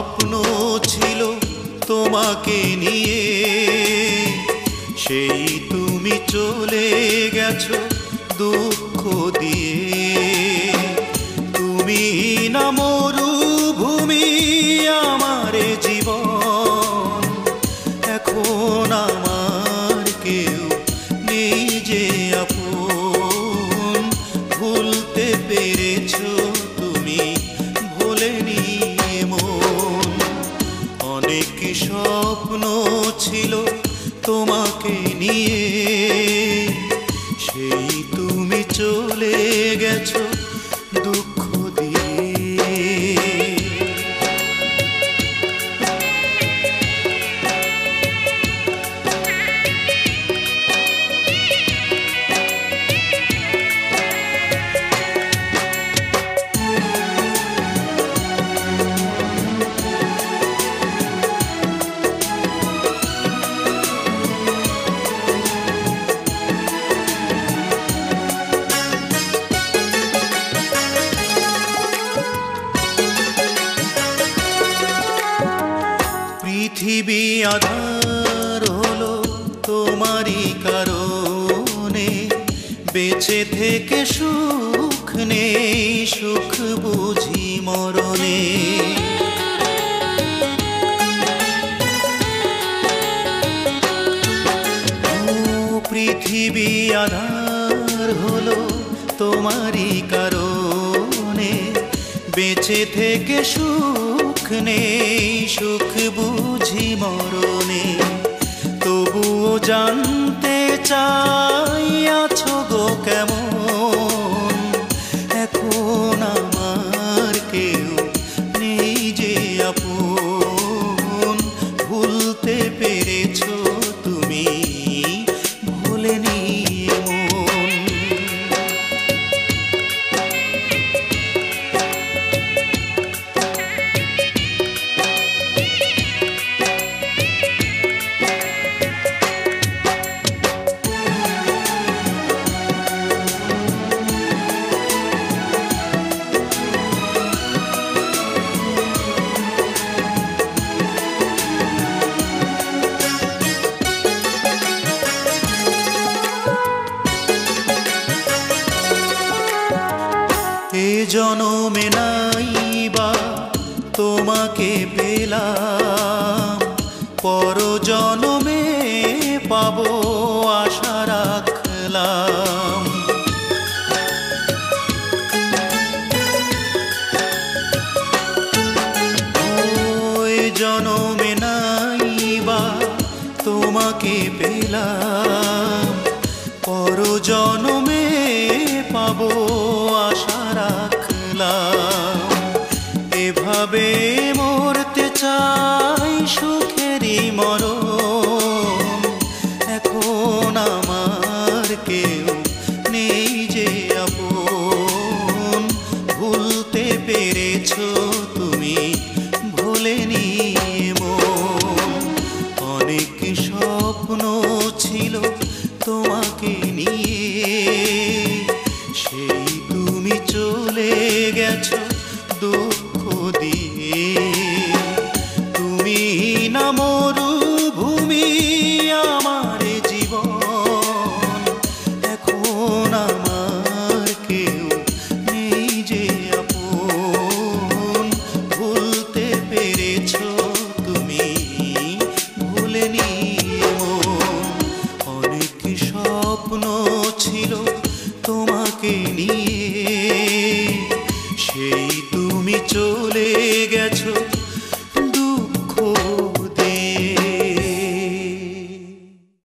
স্বপ্ন ছিল তোমাকে নিয়ে, সেই তুমি চলে গেছো দুঃখ দিয়ে। তুমি না মরুভূমি আমার জীবন, এখন আমার কেউ নেই যে আপন। ভুলতে পেরেছো তুমি, ভোলেনি মন। অনেক স্বপ্ন ছিল তোমাকে নিয়ে, সেই তুমি চলে গেছো দুঃখ দিয়ে। পৃথিবী আধার হলো তোমারই কারণে, বেঁচে থেকে সুখ নেই, সুখ বুঝি মরণে। পৃথিবী আধার হলো তোমারই কারণে, বেঁচে থেকে সুখ নেই, সুখ বুঝি মরণে। তবুও জানতে চাই আছো গো কেমন, এখন আমার কেউ নেই যে আপন। ভুলতে পেরেছো তুমি, ভোলেনি মন। এ জনমে নাইবা তোমাকে পেলাম, পর জনমে পাবো আশা রাখলাম। ওই জনমে নাইবা তোমাকে পেলাম, পর জনমে পাবো আশা রাখলাম। এভাবে মরতে চাই সুখেরই মরণ, এখন আমার কেউ নেই যে আপন। ভুলতে পেরেছো তুমি, ভোলেনি মন। অনেক স্বপ্ন ছিল তোমাকে নিয়ে, সেই তুমি চলে গেছো দুঃখ দিয়ে। তুমি না মরুভূমি আমার জীবন, এখন আমার কেউ নেই যে আপন। ভুলতে পেরেছো তুমি, ভোলেনি মন। অনেক স্বপ্ন ছিল তোমাকে নিয়ে, সেই তুমি চলে গেছো